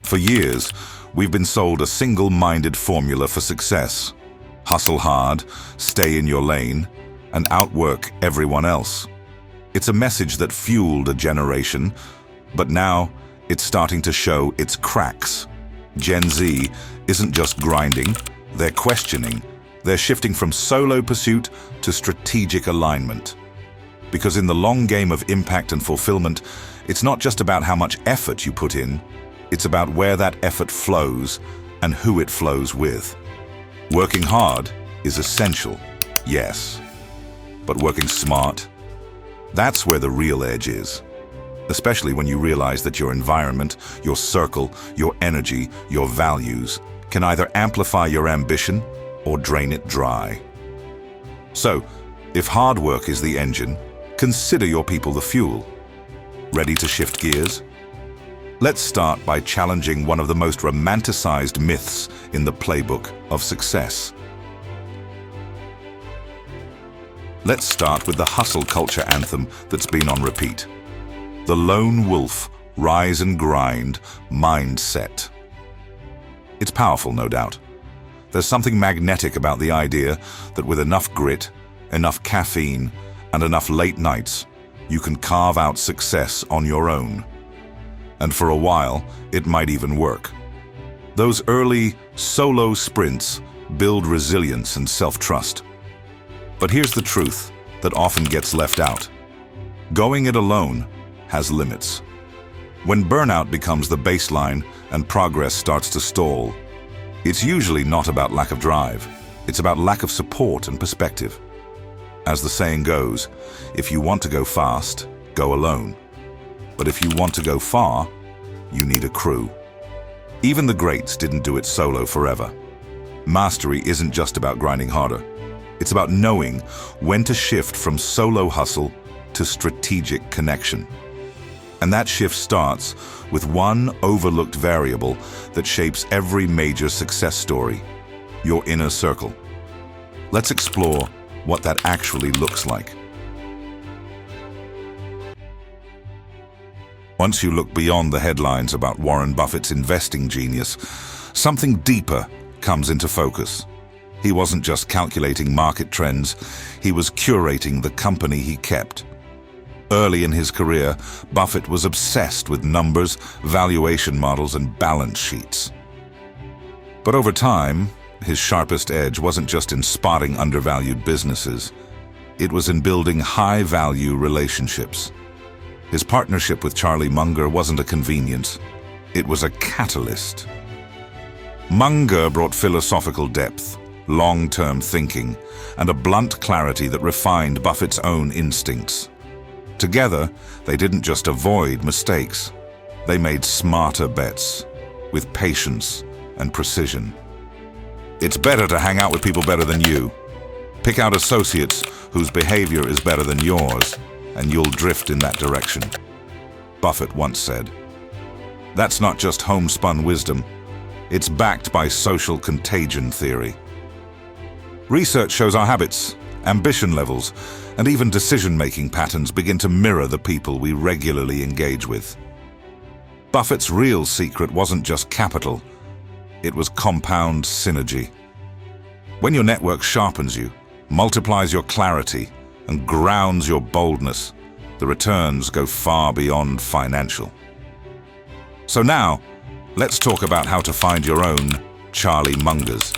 For years, we've been sold a single-minded formula for success. Hustle hard, stay in your lane, and outwork everyone else. It's a message that fueled a generation, but now it's starting to show its cracks. Gen Z isn't just grinding, they're questioning. They're shifting from solo pursuit to strategic alignment. Because in the long game of impact and fulfillment, it's not just about how much effort you put in, it's about where that effort flows and who it flows with. Working hard is essential, yes. But working smart, that's where the real edge is. Especially when you realize that your environment, your circle, your energy, your values can either amplify your ambition or drain it dry. So, if hard work is the engine, consider your people the fuel. Ready to shift gears? Let's start by challenging one of the most romanticized myths in the playbook of success. Let's start with the hustle culture anthem that's been on repeat. The lone wolf, rise and grind, mindset. It's powerful, no doubt. There's something magnetic about the idea that with enough grit, enough caffeine, and enough late nights, you can carve out success on your own. And for a while, it might even work. Those early, solo sprints build resilience and self-trust. But here's the truth that often gets left out. Going it alone has limits. When burnout becomes the baseline and progress starts to stall, it's usually not about lack of drive. It's about lack of support and perspective. As the saying goes, if you want to go fast, go alone. But if you want to go far, you need a crew. Even the greats didn't do it solo forever. Mastery isn't just about grinding harder. It's about knowing when to shift from solo hustle to strategic connection. And that shift starts with one overlooked variable that shapes every major success story: your inner circle. Let's explore what that actually looks like. Once you look beyond the headlines about Warren Buffett's investing genius, something deeper comes into focus. He wasn't just calculating market trends, he was curating the company he kept. Early in his career, Buffett was obsessed with numbers, valuation models, and balance sheets. But over time, his sharpest edge wasn't just in spotting undervalued businesses. It was in building high-value relationships. His partnership with Charlie Munger wasn't a convenience. It was a catalyst. Munger brought philosophical depth, long-term thinking, and a blunt clarity that refined Buffett's own instincts. Together, they didn't just avoid mistakes. They made smarter bets, with patience and precision. It's better to hang out with people better than you. Pick out associates whose behavior is better than yours, and you'll drift in that direction. Buffett once said. That's not just homespun wisdom. It's backed by social contagion theory. Research shows our habits, ambition levels, and even decision-making patterns begin to mirror the people we regularly engage with. Buffett's real secret wasn't just capital, it was compound synergy. When your network sharpens you, multiplies your clarity, and grounds your boldness, the returns go far beyond financial. So now, let's talk about how to find your own Charlie Mungers.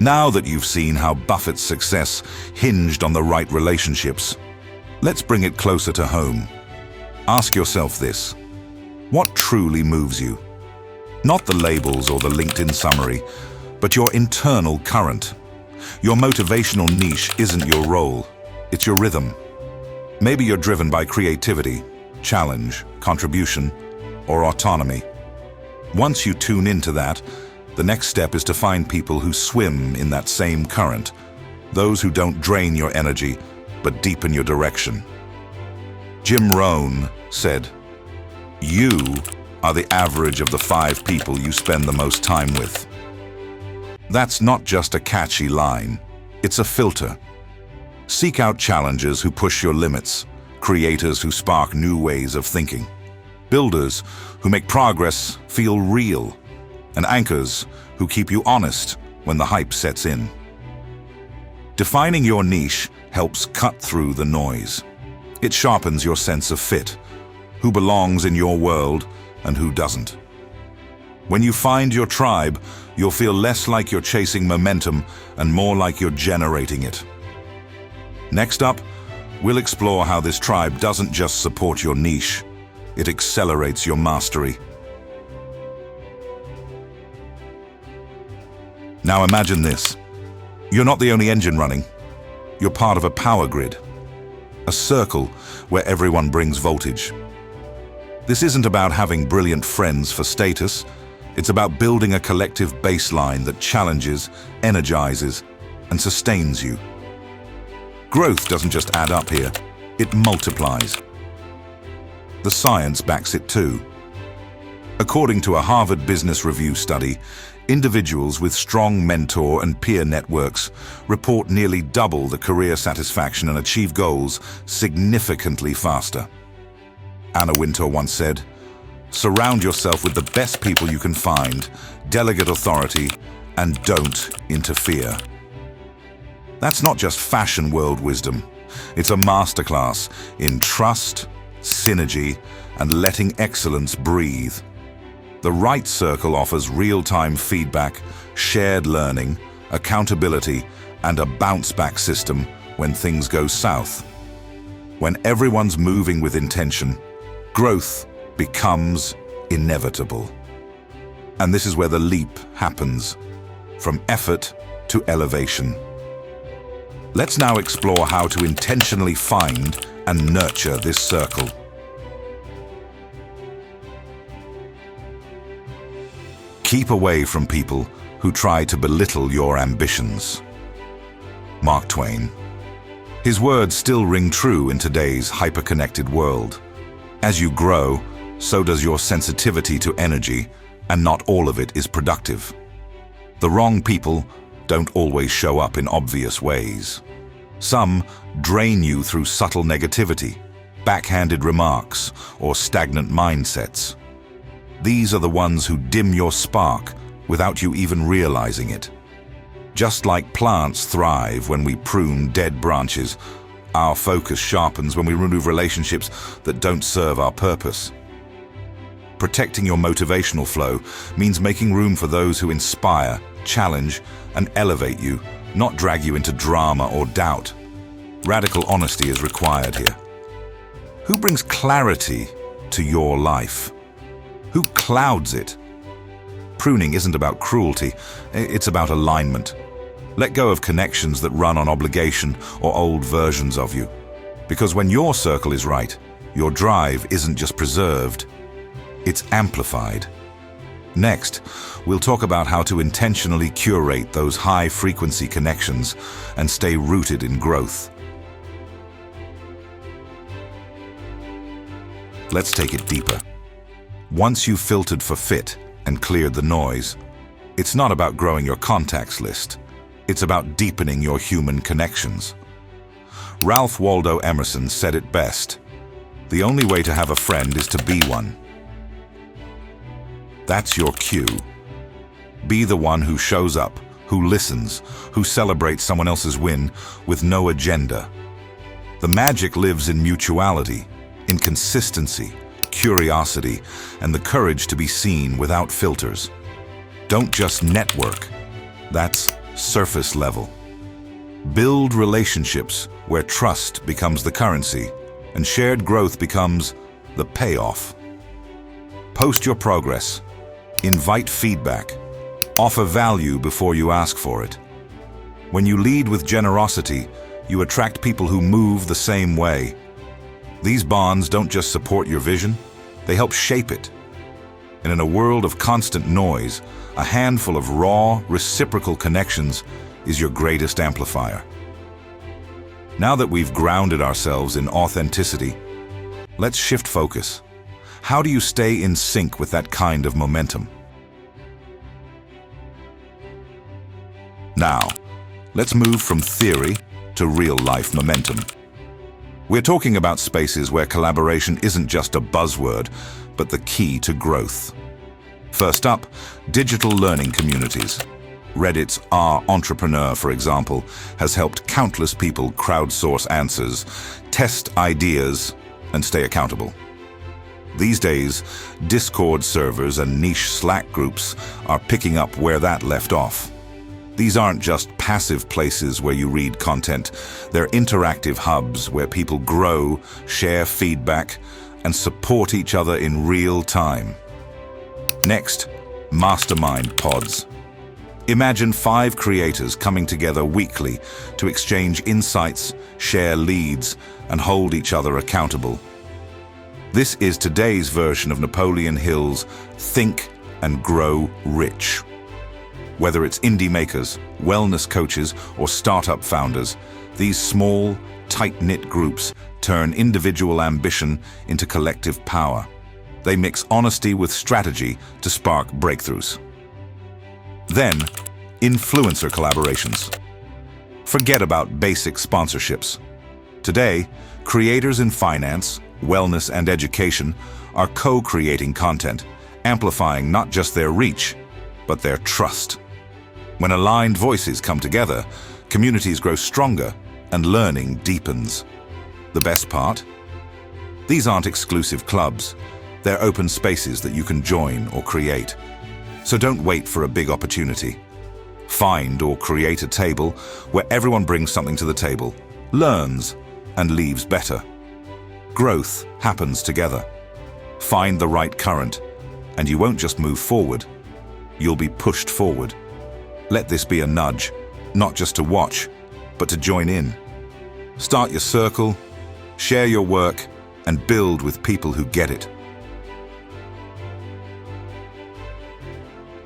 Now that you've seen how Buffett's success hinged on the right relationships, let's bring it closer to home. Ask yourself this: what truly moves you? Not the labels or the LinkedIn summary, but your internal current. Your motivational niche isn't your role, it's your rhythm. Maybe you're driven by creativity, challenge, contribution, or autonomy. Once you tune into that, the next step is to find people who swim in that same current, those who don't drain your energy, but deepen your direction. Jim Rohn said, "You are the average of the 5 people you spend the most time with." That's not just a catchy line, it's a filter. Seek out challengers who push your limits, creators who spark new ways of thinking, builders who make progress feel real, and anchors who keep you honest when the hype sets in. Defining your niche helps cut through the noise. It sharpens your sense of fit, who belongs in your world and who doesn't. When you find your tribe, you'll feel less like you're chasing momentum and more like you're generating it. Next up, we'll explore how this tribe doesn't just support your niche, it accelerates your mastery. Now imagine this. You're not the only engine running. You're part of a power grid, a circle where everyone brings voltage. This isn't about having brilliant friends for status. It's about building a collective baseline that challenges, energizes, and sustains you. Growth doesn't just add up here, it multiplies. The science backs it too. According to a Harvard Business Review study, individuals with strong mentor and peer networks report nearly double the career satisfaction and achieve goals significantly faster. Anna Wintour once said, "Surround yourself with the best people you can find, delegate authority, and don't interfere." That's not just fashion world wisdom. It's a masterclass in trust, synergy, and letting excellence breathe. The right circle offers real-time feedback, shared learning, accountability, and a bounce-back system when things go south. When everyone's moving with intention, growth becomes inevitable. And this is where the leap happens, from effort to elevation. Let's now explore how to intentionally find and nurture this circle. Keep away from people who try to belittle your ambitions. Mark Twain. His words still ring true in today's hyper-connected world. As you grow, so does your sensitivity to energy, and not all of it is productive. The wrong people don't always show up in obvious ways. Some drain you through subtle negativity, backhanded remarks, or stagnant mindsets. These are the ones who dim your spark without you even realizing it. Just like plants thrive when we prune dead branches, our focus sharpens when we remove relationships that don't serve our purpose. Protecting your motivational flow means making room for those who inspire, challenge, and elevate you, not drag you into drama or doubt. Radical honesty is required here. Who brings clarity to your life? Who clouds it? Pruning isn't about cruelty, it's about alignment. Let go of connections that run on obligation or old versions of you. Because when your circle is right, your drive isn't just preserved, it's amplified. Next, we'll talk about how to intentionally curate those high-frequency connections and stay rooted in growth. Let's take it deeper. Once you've filtered for fit and cleared the noise, it's not about growing your contacts list. It's about deepening your human connections. Ralph Waldo Emerson said it best, "The only way to have a friend is to be one." That's your cue. Be the one who shows up, who listens, who celebrates someone else's win with no agenda. The magic lives in mutuality, in consistency, curiosity, and the courage to be seen without filters. Don't just network. That's surface level. Build relationships where trust becomes the currency and shared growth becomes the payoff. Post your progress. Invite feedback. Offer value before you ask for it. When you lead with generosity, you attract people who move the same way. These bonds don't just support your vision, they help shape it. And in a world of constant noise, a handful of raw, reciprocal connections is your greatest amplifier. Now that we've grounded ourselves in authenticity, let's shift focus. How do you stay in sync with that kind of momentum? Now, let's move from theory to real-life momentum. We're talking about spaces where collaboration isn't just a buzzword, but the key to growth. First up, digital learning communities. Reddit's R-Entrepreneur, for example, has helped countless people crowdsource answers, test ideas, and stay accountable. These days, Discord servers and niche Slack groups are picking up where that left off. These aren't just passive places where you read content. They're interactive hubs where people grow, share feedback, and support each other in real time. Next, mastermind pods. Imagine 5 creators coming together weekly to exchange insights, share leads, and hold each other accountable. This is today's version of Napoleon Hill's Think and Grow Rich. Whether it's indie makers, wellness coaches, or startup founders, these small, tight-knit groups turn individual ambition into collective power. They mix honesty with strategy to spark breakthroughs. Then, influencer collaborations. Forget about basic sponsorships. Today, creators in finance, wellness, and education are co-creating content, amplifying not just their reach, but their trust. When aligned voices come together, communities grow stronger and learning deepens. The best part? These aren't exclusive clubs. They're open spaces that you can join or create. So don't wait for a big opportunity. Find or create a table where everyone brings something to the table, learns, and leaves better. Growth happens together. Find the right current, and you won't just move forward, you'll be pushed forward. Let this be a nudge, not just to watch, but to join in. Start your circle, share your work, and build with people who get it.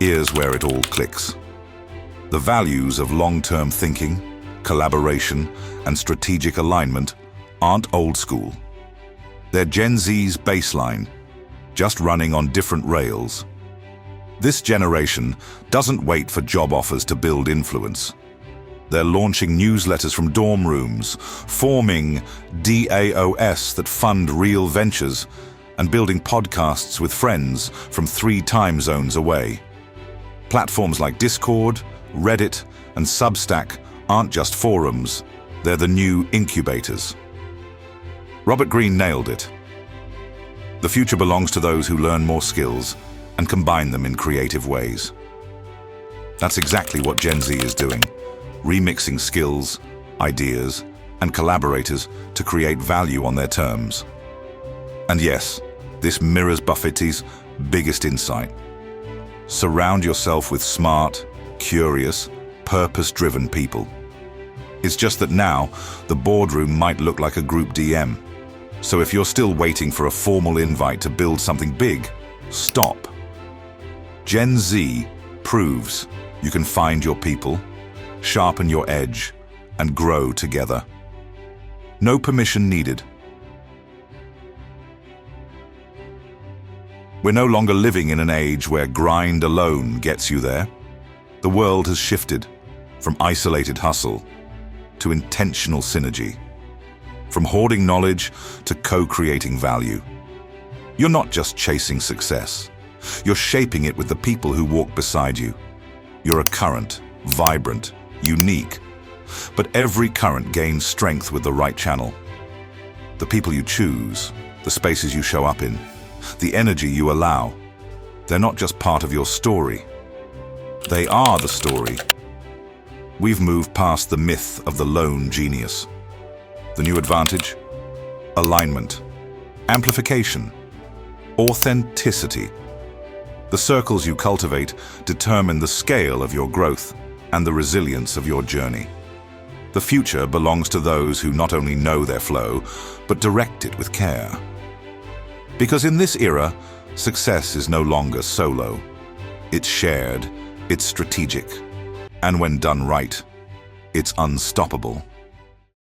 Here's where it all clicks. The values of long-term thinking, collaboration, and strategic alignment aren't old school. They're Gen Z's baseline, just running on different rails. This generation doesn't wait for job offers to build influence. They're launching newsletters from dorm rooms, forming DAOs that fund real ventures, and building podcasts with friends from 3 time zones away. Platforms like Discord, Reddit, and Substack aren't just forums, they're the new incubators. Robert Greene nailed it. The future belongs to those who learn more skills and combine them in creative ways. That's exactly what Gen Z is doing, remixing skills, ideas, and collaborators to create value on their terms. And yes, this mirrors Buffett's biggest insight. Surround yourself with smart, curious, purpose-driven people. It's just that now, the boardroom might look like a group DM. So if you're still waiting for a formal invite to build something big, stop. Gen Z proves you can find your people, sharpen your edge, and grow together. No permission needed. We're no longer living in an age where grind alone gets you there. The world has shifted from isolated hustle to intentional synergy, from hoarding knowledge to co-creating value. You're not just chasing success. You're shaping it with the people who walk beside you. You're a current, vibrant, unique. But every current gains strength with the right channel. The people you choose, the spaces you show up in, the energy you allow, they're not just part of your story. They are the story. We've moved past the myth of the lone genius. The new advantage? Alignment, amplification, authenticity. The circles you cultivate determine the scale of your growth and the resilience of your journey. The future belongs to those who not only know their flow, but direct it with care. Because in this era, success is no longer solo. It's shared, it's strategic, and when done right, it's unstoppable.